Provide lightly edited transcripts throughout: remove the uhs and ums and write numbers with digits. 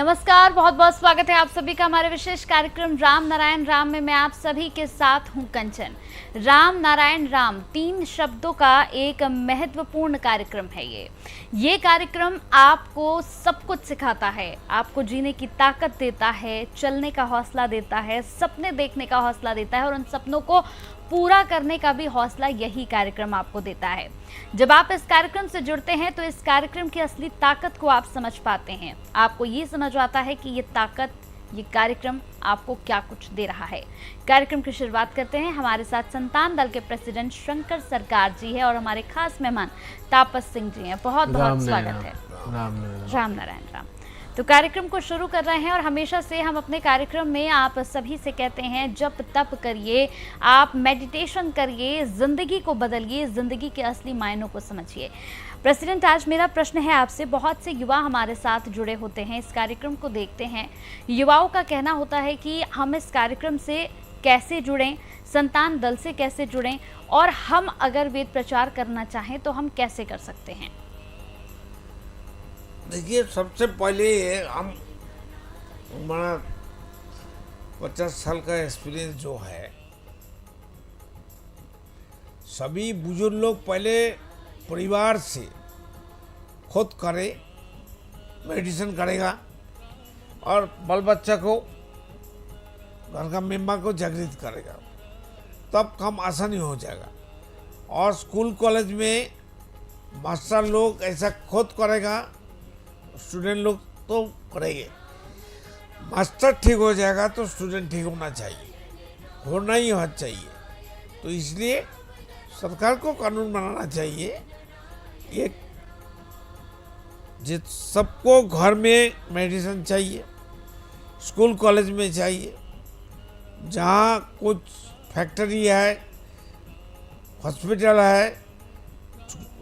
नमस्कार, बहुत बहुत स्वागत है आप सभी का हमारे विशेष कार्यक्रम राम नारायण राम में मैं आप सभी के साथ हूं कंचन। राम नारायण राम 3 शब्दों का एक महत्वपूर्ण कार्यक्रम है ये कार्यक्रम आपको सब कुछ सिखाता है, आपको जीने की ताकत देता है, चलने का हौसला देता है, सपने देखने का हौसला देता है और उन सपनों को पूरा करने का भी हौसला यही कार्यक्रम आपको देता है। जब आप इस कार्यक्रम से जुड़ते हैं तो इस कार्यक्रम की असली ताकत को आप समझ पाते हैं। आपको ये समझ आता है कि ये ताकत, ये कार्यक्रम आपको क्या कुछ दे रहा है। कार्यक्रम की शुरुआत करते हैं। हमारे साथ संतान दल के प्रेसिडेंट शंकर सरकार जी है और हमारे खास मेहमान तापस सिंह जी हैं। बहुत बहुत स्वागत है। राम नारायण राम। तो कार्यक्रम को शुरू कर रहे हैं और हमेशा से हम अपने कार्यक्रम में आप सभी से कहते हैं जप तप करिए, आप मेडिटेशन करिए, ज़िंदगी को बदलिए, ज़िंदगी के असली मायनों को समझिए। प्रेसिडेंट, आज मेरा प्रश्न है आपसे, बहुत से युवा हमारे साथ जुड़े होते हैं, इस कार्यक्रम को देखते हैं। युवाओं का कहना होता है कि हम इस कार्यक्रम से कैसे जुड़ें, संतान दल से कैसे जुड़ें और हम अगर वेद प्रचार करना चाहें तो हम कैसे कर सकते हैं? देखिए, सबसे पहले हम हमारा 50 साल का एक्सपीरियंस जो है, सभी बुजुर्ग लोग पहले परिवार से खुद करे, मेडिसिन करेगा और बाल बच्चा को, घर का मेम्बर को जागृत करेगा, तब काम आसानी हो जाएगा। और स्कूल कॉलेज में मास्टर लोग ऐसा खुद करेगा, स्टूडेंट लोग तो करेंगे। मास्टर ठीक हो जाएगा तो स्टूडेंट ठीक होना चाहिए, होना ही होना चाहिए। तो इसलिए सरकार को कानून बनाना चाहिए, एक जिस सबको घर में मेडिसिन चाहिए, स्कूल कॉलेज में चाहिए, जहाँ कुछ फैक्ट्री है, हॉस्पिटल है,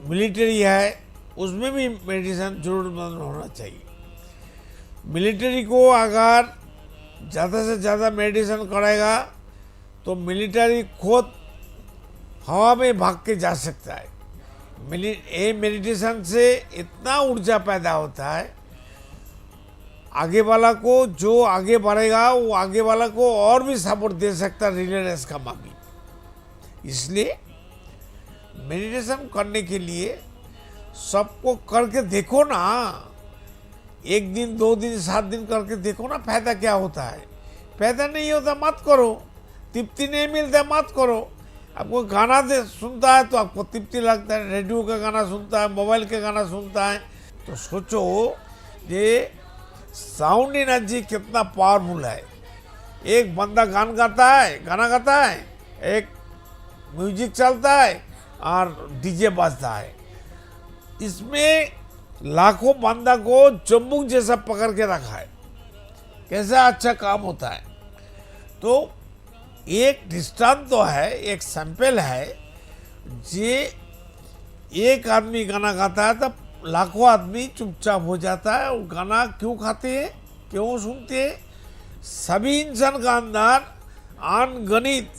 मिलिट्री है, उसमें भी मेडिसिन जरूरतमंद होना चाहिए। मिलिट्री को अगर ज़्यादा से ज़्यादा मेडिसिन करेगा तो मिलिट्री खुद हवा में भाग के जा सकता है। ये मेडिटेशन से इतना ऊर्जा पैदा होता है, आगे वाला को, जो आगे बढ़ेगा वो आगे वाला को और भी सपोर्ट दे सकता है रिले रेस का मामले। इसलिए मेडिटेशन करने के लिए सबको करके देखो ना, 1 दिन 2 दिन 7 दिन करके देखो ना, फायदा क्या होता है। फायदा नहीं होता मत करो, तृप्ति नहीं मिलता मत करो। आपको गाना सुनता है तो आपको तृप्ति लगता है, रेडियो का गाना सुनता है, मोबाइल के गाना सुनता है, तो सोचो ये साउंड एनर्जी कितना पावरफुल है। एक बंदा गाना गाता है, एक म्यूजिक चलता है और डीजे बजता है, इसमें लाखों बंदा को चुम्बक जैसा पकड़ के रखा है। कैसा अच्छा काम होता है। तो एक दृष्टांत तो है, एक सैंपल है, जे एक आदमी गाना गाता है तब लाखों आदमी चुपचाप हो जाता है। वो गाना क्यों खाते हैं, क्यों सुनते हैं? सभी इंसान का अंदर अनगणित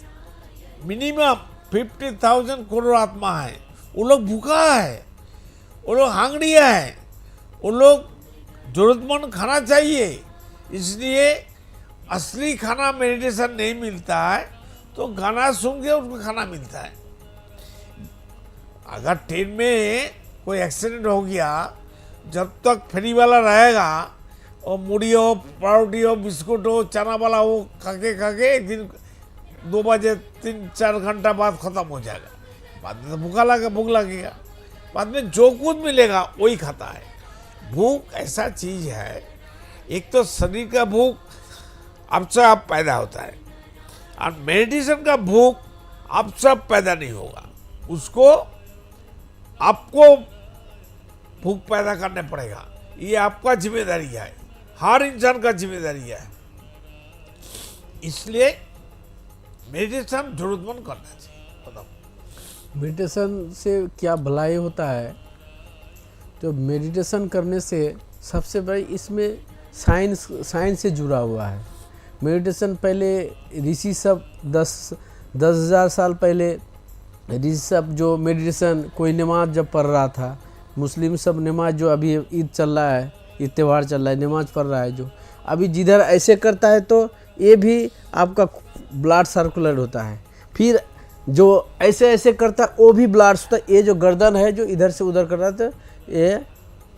मिनिमम 50,000 करोड़ आत्मा है। वो लोग भूखा है, वो लोग हांगड़िया है, वो लोग जरूरतमंद खाना चाहिए। इसलिए असली खाना मेडिटेशन नहीं मिलता है तो गाना सुन के उसको खाना मिलता है। अगर ट्रेन में कोई एक्सीडेंट हो गया, जब तक फ्री वाला रहेगा और मुड़ी हो, पाउडी हो, बिस्कुट हो, चना वाला हो, खाके एक दिन 2 बजे 3-4 घंटा बाद खत्म हो जाएगा। बाद में तो भूख लगेगा, बाद में जो कुछ मिलेगा वही खाता है। भूख ऐसा चीज है, एक तो शरीर का भूख अब से आप पैदा होता है और मेडिटेशन का भूख अब सब पैदा नहीं होगा, उसको आपको भूख पैदा करने पड़ेगा। ये आपका जिम्मेदारी है, हर इंसान का जिम्मेदारी है। इसलिए मेडिटेशन जरूरतमंद करना चाहिए। बताओ, मेडिटेशन से क्या भलाई होता है? तो मेडिटेशन करने से सबसे बड़ी इसमें साइंस से जुड़ा हुआ है। मेडिटेशन पहले ऋषि सब 10,000 साल पहले ऋषि सब जो मेडिटेशन, कोई नमाज जब पढ़ रहा था, मुस्लिम सब नमाज जो अभी ईद चल रहा है, ये त्यौहार चल रहा है, नमाज पढ़ रहा है जो, अभी जिधर ऐसे करता है तो ये भी आपका ब्लड सर्कुलर होता है। फिर जो ऐसे ऐसे करता है वो भी ब्लड होता है। ये जो गर्दन है जो इधर से उधर कर रहा था, ये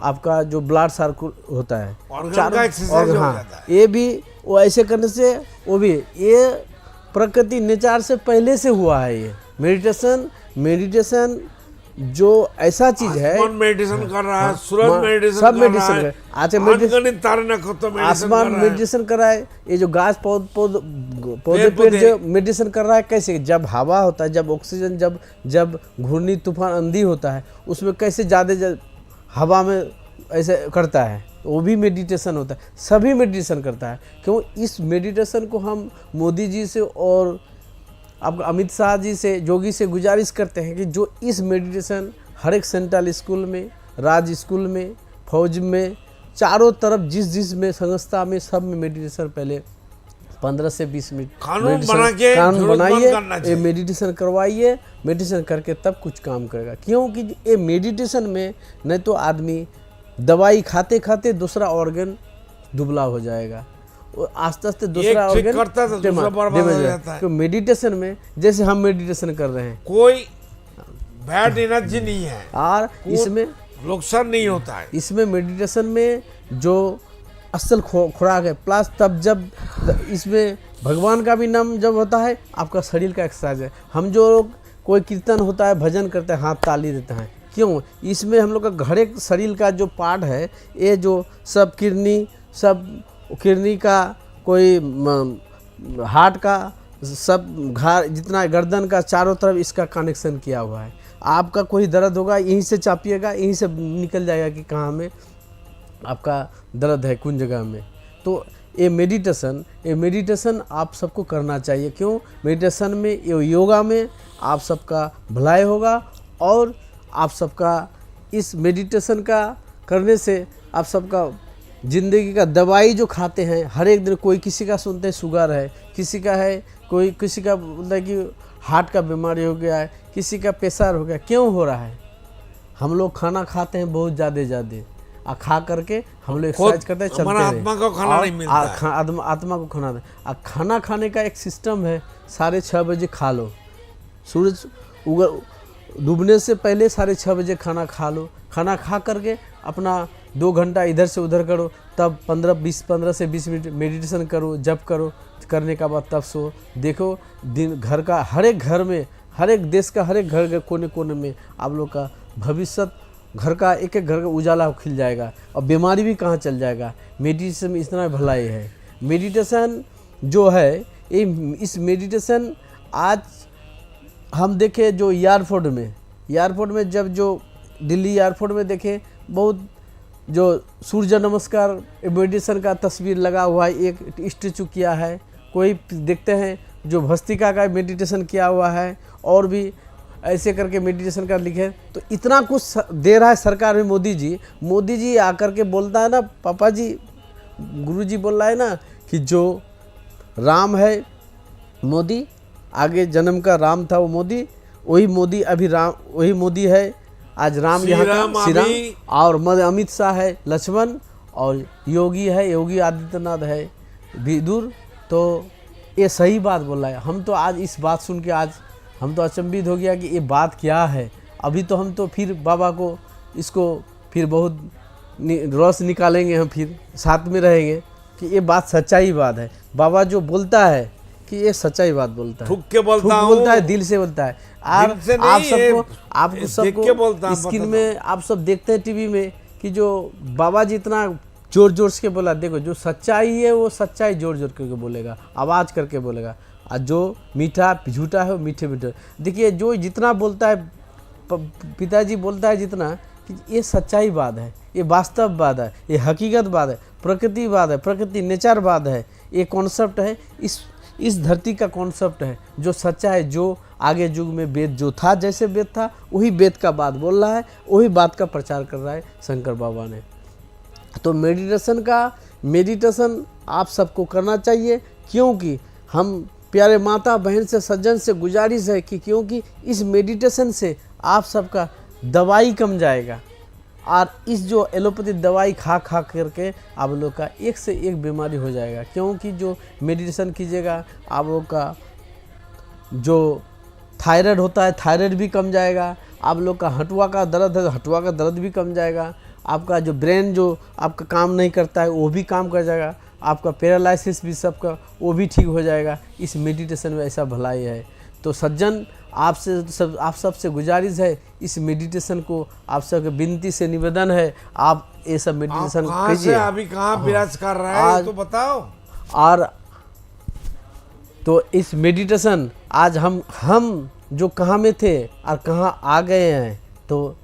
आपका जो ब्लड सर्कुल होता है, का एक्सरसाइज हो जाता है। ये भी वो ऐसे करने से वो भी, ये प्रकृति नेचर से पहले से हुआ है। ये मेडिटेशन जो ऐसा चीज है, आसमान मेडिटेशन कर रहा है, सूरज मेडिटेशन सब कर मेडिटेशन रहा है, कर, अच्छा मेडिटेशन, अनगिनत तारे नक्षत्र मेडिटेशन आसमान कर रहा है। मेडिटेशन कर रहा है। ये जो घास पौधे पेड़ जो मेडिटेशन कर रहा है, कैसे, जब हवा होता है, जब ऑक्सीजन, जब घूर्णी तूफान आंधी होता है, उसमें कैसे ज़्यादा हवा में ऐसे करता है, वो भी मेडिटेशन होता है। सभी मेडिटेशन करता है। क्यों? इस मेडिटेशन को हम मोदी जी से और आपका अमित शाह जी से, जोगी से गुजारिश करते हैं कि जो इस मेडिटेशन हर एक सेंट्रल स्कूल में, राज्य स्कूल में, फौज में, चारों तरफ जिस में संस्था में, सब में मेडिटेशन पहले 15 से 20 मिनट कानून बना के कानून बनाइए, करना ये चाहिए। मेडिटेशन करवाइए। मेडिटेशन करके तब कुछ काम करेगा। क्योंकि ये मेडिटेशन में नहीं तो आदमी दवाई खाते खाते दूसरा ऑर्गन दुबला हो जाएगा, आस्ते आस्ते दूसरा एक ठीक ऑर्गन करता है तो दूसरा बर्बाद हो जाता है। तो मेडिटेशन में जैसे हम मेडिटेशन कर रहे हैं कोई बैड एनर्जी नहीं है और इसमें नुकसान नहीं होता है। इसमें मेडिटेशन में जो असल खुराक है, प्लस तब जब इसमें भगवान का भी नाम जब होता है, आपका शरीर का एक्सरसाइज है। हम जो लोग कोई कीर्तन होता है, भजन करते हैं, हाथ ताली देते हैं, क्यों? इसमें हम लोग का हर एक शरीर का जो पार्ट है, ये जो सब किडनी का, कोई हार्ट का, सब घार जितना गर्दन का, चारों तरफ इसका कनेक्शन किया हुआ है। आपका कोई दर्द होगा, यहीं से चापिएगा, यहीं से निकल जाएगा कि कहाँ में आपका दर्द है, कौन जगह में। तो ये मेडिटेशन आप सबको करना चाहिए। क्यों? मेडिटेशन में, योगा में आप सबका भलाई होगा और आप सबका इस मेडिटेशन का करने से आप सबका ज़िंदगी का दवाई जो खाते हैं हर एक दिन, कोई किसी का सुनते हैं शुगर है, किसी का है, किसी का मतलब कि हार्ट का बीमारी हो गया है, किसी का प्रेशर हो गया। क्यों हो रहा है? हम लोग खाना खाते हैं बहुत ज़्यादा खा करके हम लोग एक्सरसाइज करते हैं, चलते हैं, आत्मा को खाना नहीं मिलता है। आत्मा को खाना खाना खाने का एक सिस्टम है, 6:30 बजे खा लो, सूरज डूबने से पहले 6:30 बजे खाना खा लो। खाना खा करके अपना 2 घंटा इधर से उधर करो, तब 15 से 20 मिनट मेडिटेशन करो, जप करो, करने के बाद तब सो। देखो दिन घर का हर एक घर में, हर एक देश का हर एक घर के कोने कोने में आप लोग का भविष्य, घर का एक एक घर का उजाला खिल जाएगा और बीमारी भी कहाँ चल जाएगा। मेडिटेशन में इतना भलाई है। मेडिटेशन जो है, इस मेडिटेशन आज हम देखें जो एयरपोर्ट में जब जो दिल्ली एयरपोर्ट में देखें, बहुत जो सूर्य नमस्कार मेडिटेशन का तस्वीर लगा हुआ है, एक स्टेचू किया है। कोई देखते हैं जो भस्तिका का मेडिटेशन किया हुआ है, और भी ऐसे करके मेडिटेशन का लिखे। तो इतना कुछ दे रहा है सरकार में मोदी जी आकर के बोलता है ना, पापा जी, गुरु जी बोल रहा है ना कि जो राम है मोदी, आगे जन्म का राम था वो मोदी, वही मोदी अभी राम, वही मोदी है आज राम यहाँ का, श्री राम। और अमित शाह है लक्ष्मण, और योगी है, योगी आदित्यनाथ है विदुर। तो ये सही बात बोल रहा है। हम तो आज इस बात सुन के आज हम तो अचंभित हो गया कि ये बात क्या है। अभी तो हम तो फिर बाबा को इसको फिर बहुत रस निकालेंगे, हम फिर साथ में रहेंगे कि ये बात सच्चाई बात है। बाबा जो बोलता है कि ये सच्चाई बात बोलता है, ठुक के बोलता है, दिल से बोलता है। आप सबको स्क्रीन में आप सब देखते हैं टीवी में कि जो बाबा जी इतना जोर जोर से बोला। देखो जो सच्चाई है वो सच्चाई जोर जोर करके बोलेगा, आवाज़ करके बोलेगा, और जो मीठा झूठा है वो मीठे मीठे। देखिए जो जितना बोलता है पिताजी बोलता है जितना, कि ये सच्चाई बात है, ये वास्तव बात है, ये हकीकत बात है, प्रकृति बात है, प्रकृति नेचर बात है, ये कॉन्सेप्ट है, इस धरती का कॉन्सेप्ट है जो सच्चा है। जो आगे युग में वेद जो था, जैसे वेद था वही वेद का बात बोल रहा है, वही बात का प्रचार कर रहा है शंकर बाबा ने। तो मेडिटेशन आप सबको करना चाहिए। क्योंकि हम प्यारे माता बहन से, सज्जन से गुजारिश है कि क्योंकि इस मेडिटेशन से आप सबका दवाई कम जाएगा, और इस जो एलोपैथी दवाई खा खा करके आप लोग का एक से एक बीमारी हो जाएगा, क्योंकि जो मेडिटेशन कीजिएगा आप लोग का जो थायराइड होता है थायराइड भी कम जाएगा, आप लोग का हटुआ का दर्द है हटुआ का दर्द भी कम जाएगा, आपका जो ब्रेन जो आपका काम नहीं करता है वो भी काम कर जाएगा, आपका पैरालिसिस भी सबका वो भी ठीक हो जाएगा। इस मेडिटेशन में ऐसा भलाई है। तो सज्जन आप सबसे गुजारिश है, इस मेडिटेशन को आप सबके विनती से निवेदन है, आप ये सब मेडिटेशन कीजिए। अभी कहाँ विराज कर रहा है तो बताओ। और तो इस मेडिटेशन आज हम जो कहाँ में थे और कहाँ आ गए हैं तो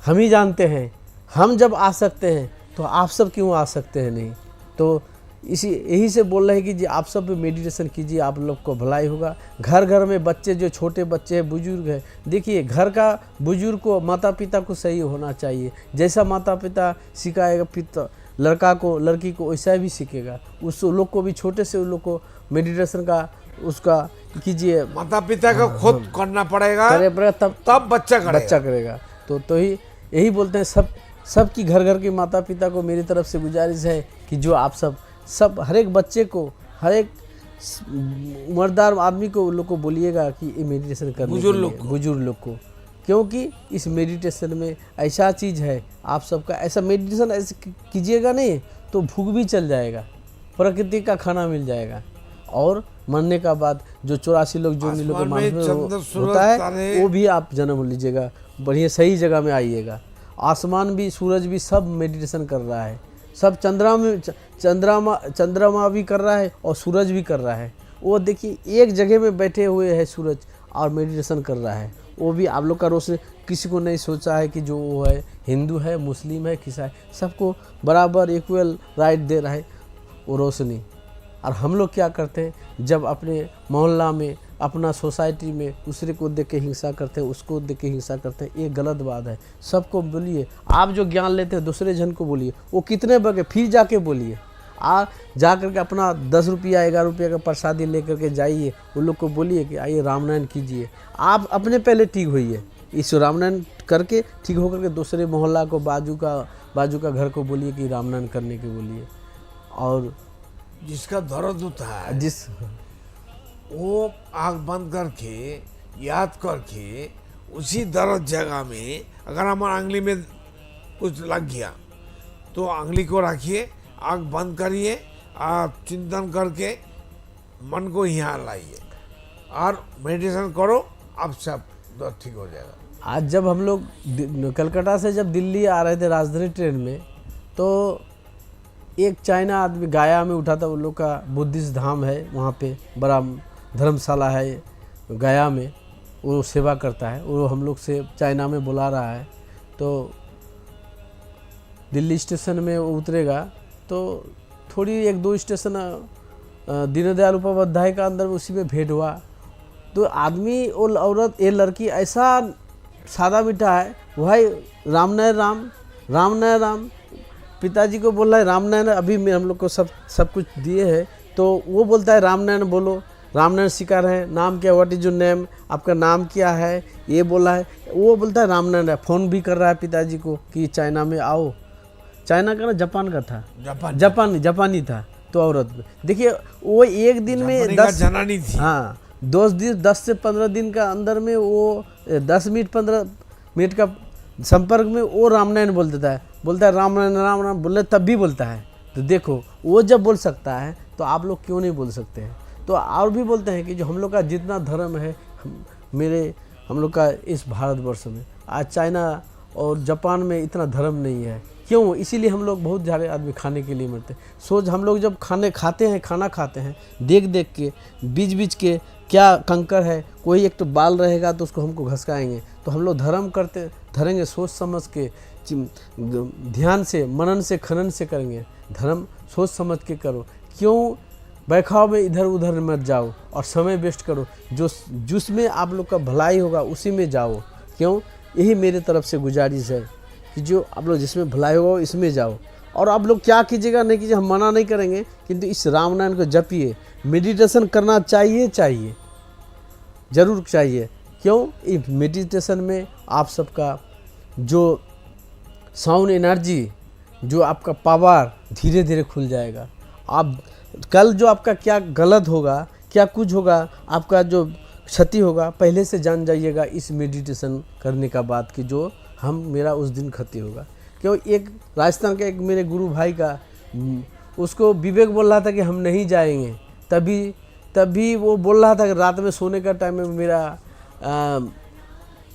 हम ही जानते हैं। हम जब आ सकते हैं तो आप सब क्यों आ सकते हैं नहीं। तो यही से बोल रहे हैं कि जी आप सब भी मेडिटेशन कीजिए, आप लोग को भलाई होगा। घर घर में बच्चे जो छोटे बच्चे हैं बुजुर्ग हैं, देखिए घर का बुजुर्ग को माता पिता को सही होना चाहिए। जैसा माता पिता सिखाएगा पिता लड़का को लड़की को वैसा भी सीखेगा। उस लोग को भी छोटे से उन लोग को मेडिटेशन का उसका कीजिए। माता पिता को खुद करना पड़ेगा तब बच्चा करेगा। तो ही यही बोलते हैं सबकी घर घर की माता पिता को मेरी तरफ से गुजारिश है कि जो आप सब हर एक बच्चे को हर एक उम्रदार आदमी को उन लोग को बोलिएगा कि ये मेडिटेशन करने बुजुर्ग लोग को, क्योंकि इस मेडिटेशन में ऐसा चीज़ है आप सबका ऐसा मेडिटेशन ऐसे कीजिएगा नहीं तो भूख भी चल जाएगा, प्रकृति का खाना मिल जाएगा, और मरने का बाद जो 84 लोग जो लोग होता है वो भी आप जन्म लीजिएगा, बढ़िया सही जगह में आइएगा। आसमान भी सूरज भी सब मेडिटेशन कर रहा है, सब चंद्रमा भी कर रहा है और सूरज भी कर रहा है। वो देखिए एक जगह में बैठे हुए है सूरज और मेडिटेशन कर रहा है। वो भी आप लोग का रोशनी किसी को नहीं सोचा है कि जो वो है हिंदू है मुस्लिम है ईसाई सबको बराबर इक्वल राइट दे रहा है वो रोशनी। और हम लोग क्या करते हैं जब अपने मोहल्ला में अपना सोसाइटी में दूसरे को देख के हिंसा करते हैं, उसको देख के हिंसा करते हैं, ये गलत बात है। सबको बोलिए, आप जो ज्ञान लेते हैं दूसरे जन को बोलिए, वो कितने बगे फिर जाके बोलिए। जा कर के अपना 10 रुपया 11 रुपया का प्रसादी लेकर के जाइए, उन लोग को बोलिए कि आइए रामनारायण कीजिए। आप अपने पहले ठीक होइए, इस रामनारायण करके ठीक होकर के दूसरे मोहल्ला को बाजू का घर को बोलिए कि रामनारायण करने के बोलिए। और जिसका दर्द होता है वो आँख बंद करके याद करके उसी दर्द जगह में अगर हमारा अंगली में कुछ लग गया तो अंगली को रखिए, आँख बंद करिए, आप चिंतन करके मन को यहाँ लाइए और मेडिटेशन करो, आप सब दर्द ठीक हो जाएगा। आज जब हम लोग कलकत्ता से जब दिल्ली आ रहे थे राजधानी ट्रेन में तो एक चाइना आदमी गाया में उठा था। उन लोग का बुद्धिस्ट धाम है, वहाँ पे बड़ा धर्मशाला है गया में, वो सेवा करता है। वो हम लोग से चाइना में बुला रहा है। तो दिल्ली स्टेशन में वो उतरेगा तो थोड़ी 1-2 स्टेशन दीनदयाल उपाध्याय का अंदर उसी में भेंट हुआ। तो आदमी और औरत ये लड़की ऐसा सादा मीठा है, भाई राम नारायण राम पिताजी को बोल रहा है राम नारायण, अभी में हम लोग को सब कुछ दिए हैं। तो वो बोलता है राम नारायण बोलो, राम नारायण सिखा रहे हैं। नाम क्या, व्हाट इज योर नेम, आपका नाम क्या है, ये बोला है। वो बोलता है राम नारायण। फ़ोन भी कर रहा है पिताजी को कि चाइना में आओ। चाइना का ना जापान का था, जापानी था। तो औरत देखिए वो एक दिन में 10 जनानी थी। हाँ 10 से 15 दिन का अंदर में वो 10 मिनट 15 मिनट का संपर्क में वो राम नारायण बोल देता है, बोलता है राम नारायण बोले तब भी बोलता है। तो देखो वो जब बोल सकता है तो आप लोग क्यों नहीं बोल सकते हैं। तो और भी बोलते हैं कि जो हम लोग का जितना धर्म है हम लोग का इस भारतवर्ष में, आज चाइना और जापान में इतना धर्म नहीं है। क्यों? इसीलिए हम लोग बहुत सारे आदमी खाने के लिए मरते हैं। सोच हम लोग जब खाना खाते हैं देख के बीच के क्या कंकर है, कोई एक तो बाल रहेगा तो उसको हमको घसकाएंगे। तो हम लोग धर्म धरेंगे सोच समझ के, ध्यान से मनन से खनन से करेंगे। धर्म सोच समझ के करो, क्यों बैखाव में इधर उधर मत जाओ और समय वेस्ट करो। जिसमें आप लोग का भलाई होगा उसी में जाओ। क्यों? यही मेरे तरफ से गुजारिश है कि जो आप लोग जिसमें भलाई होगा इसमें जाओ। और आप लोग क्या कीजिएगा नहीं कीजिए, हम मना नहीं करेंगे, किंतु इस राम नारायण को जपिए। मेडिटेशन करना चाहिए ज़रूर चाहिए। क्यों? इस मेडिटेशन में आप सबका जो साउंड एनर्जी, जो आपका पावर धीरे धीरे खुल जाएगा। आप कल जो आपका क्या गलत होगा, क्या कुछ होगा, आपका जो क्षति होगा, पहले से जान जाइएगा इस मेडिटेशन करने का बाद कि जो मेरा उस दिन क्षति होगा। क्यों, एक राजस्थान का एक मेरे गुरु भाई का, उसको विवेक बोल रहा था कि हम नहीं जाएंगे, तभी वो बोल रहा था कि रात में सोने का टाइम में मेरा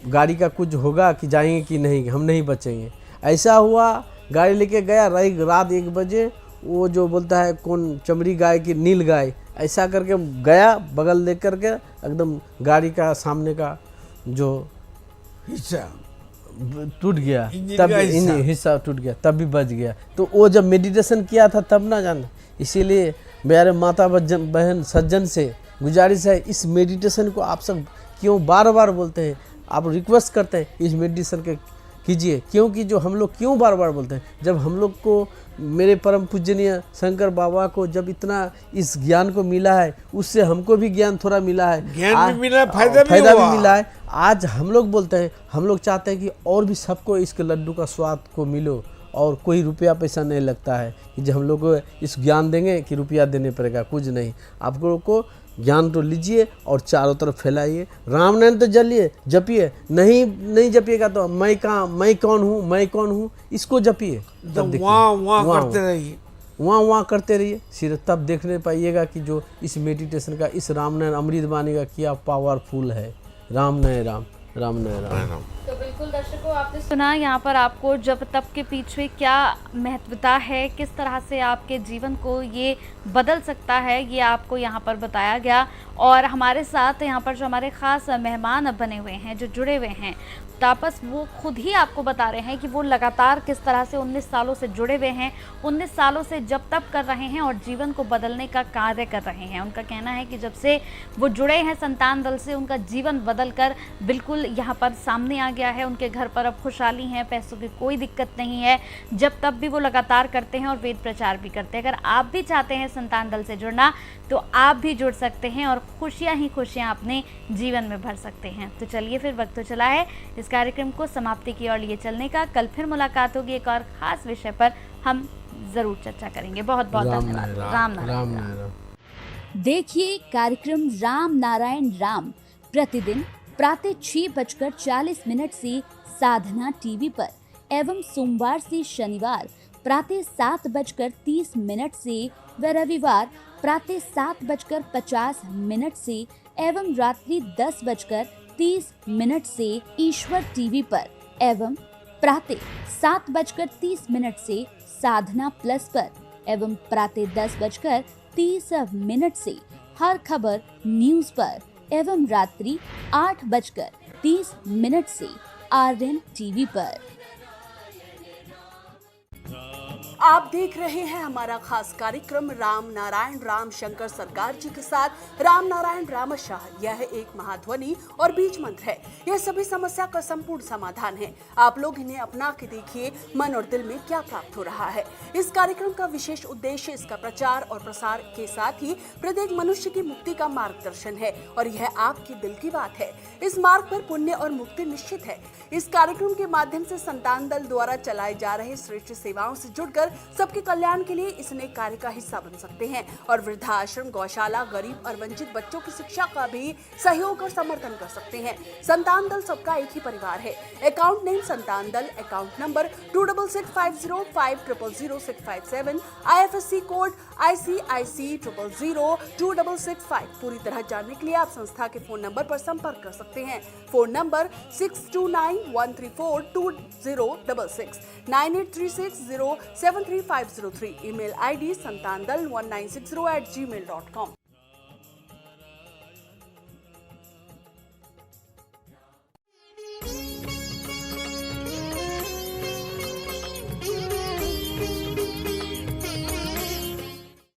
गाड़ी का कुछ होगा कि जाएंगे कि नहीं, हम नहीं बचेंगे। ऐसा हुआ, गाड़ी लेके गया, रात 1 बजे, वो जो बोलता है कौन चमड़ी गाय की नील गाय, ऐसा करके गया, बगल देख करके एकदम गाड़ी का सामने का जो हिस्सा टूट गया, इंजन तब का हिस्सा टूट गया, तब भी बच गया। तो वो जब मेडिटेशन किया था तब ना जाना। इसीलिए मेरे माता बहन सज्जन से गुजारिश है, इस मेडिटेशन को आप सब क्यों बार बार बोलते हैं, आप रिक्वेस्ट करते हैं इस मेडिटेशन के कीजिए। क्योंकि जो हम लोग क्यों बार बार बोलते हैं, जब हम लोग को मेरे परम पूजनीय शंकर बाबा को जब इतना इस ज्ञान को मिला है, उससे हमको भी ज्ञान थोड़ा मिला है, ज्ञान भी मिला, फायदा भी मिला है। आज हम लोग बोलते हैं, हम लोग चाहते हैं कि और भी सबको इसके लड्डू का स्वाद को मिलो, और कोई रुपया पैसा नहीं लगता है कि जब हम लोग को इस ज्ञान देंगे कि रुपया देने पड़ेगा, कुछ नहीं। आप लोगों को ज्ञान तो लीजिए और चारों तरफ फैलाइए। राम नाम तो जपिए, नहीं जपिएगा तो मैं कौन हूँ, इसको जपिए। तब वहाँ करते रहिए, सिर्फ तब देखने पाइएगा कि जो इस मेडिटेशन का, इस राम नाम अमृत वाणी का क्या पावरफुल है। राम नय राम, राम नय राम। तो बिल्कुल दर्शकों, आपने सुना यहाँ पर आपको जप तप के पीछे क्या महत्वता है, किस तरह से आपके जीवन को ये बदल सकता है, ये आपको यहाँ पर बताया गया। और हमारे साथ यहाँ पर जो हमारे ख़ास मेहमान बने हुए हैं, जो जुड़े हुए हैं तापस, वो खुद ही आपको बता रहे हैं कि वो लगातार किस तरह से 19 सालों से जुड़े हुए हैं, 19 सालों से जप तप कर रहे हैं और जीवन को बदलने का कार्य कर रहे हैं। उनका कहना है कि जब से वो जुड़े हैं संतान दल से, उनका जीवन बदलकर बिल्कुल यहाँ पर सामने आ गया है। उनके घर पर अब खुशहाली है, पैसों की कोई दिक्कत नहीं है। जब तब भी वो लगातार करते हैं और वेद प्रचार भी करते हैं। अगर आप भी चाहते हैं संतान दल से जुड़ना, तो आप भी जुड़ सकते हैं और खुशियाँ ही खुशियाँ अपने जीवन में भर सकते हैं। तो चलिए फिर, वक्त तो चला है इस कार्यक्रम को समाप्ति की ओर लिए चलने का। कल फिर मुलाकात होगी एक और खास विषय पर, हम जरूर चर्चा करेंगे। बहुत बहुत धन्यवाद। राम नारायण। देखिए कार्यक्रम राम नारायण राम प्रतिदिन प्रातः 6:40 से साधना टीवी पर, एवं सोमवार से शनिवार प्रातः 7:30 से व रविवार प्रातः 7:50 से एवं रात्रि 10:30 से ईश्वर टीवी पर, एवं प्रातः 7:30 से साधना प्लस पर, एवं प्रातः 10:30 से हर खबर न्यूज पर, एवं रात्रि 8:30 से आर्यन टीवी पर। आप देख रहे हैं हमारा खास कार्यक्रम राम नारायण राम शंकर सरकार जी के साथ राम नारायण रामशाह। यह एक महाध्वनि और बीज मंत्र है। यह सभी समस्या का संपूर्ण समाधान है। आप लोग इन्हें अपना के देखिए, मन और दिल में क्या प्राप्त हो रहा है। इस कार्यक्रम का विशेष उद्देश्य इसका प्रचार और प्रसार के साथ ही प्रत्येक मनुष्य की मुक्ति का मार्गदर्शन है, और यह आपकी दिल की बात है। इस मार्ग पर पुण्य और मुक्ति निश्चित है। इस कार्यक्रम के माध्यम से संतान दल द्वारा चलाए जा रहे श्रेष्ठ सेवाओं से जुड़कर सबके कल्याण के लिए इस नए कार्य का हिस्सा बन सकते हैं, और वृद्धाश्रम, गौशाला, गरीब और वंचित बच्चों की शिक्षा का भी सहयोग और समर्थन कर सकते हैं। संतान दल सबका एक ही परिवार है। अकाउंट नेम संतान दल, account number 266505000657, IFSC code ICIC 000265। पूरी तरह जानने के लिए आप संस्था के फोन नंबर पर संपर्क कर सकते हैं। Phone number 6291342066, 9836073503। Email ID santandal1960@gmail.com।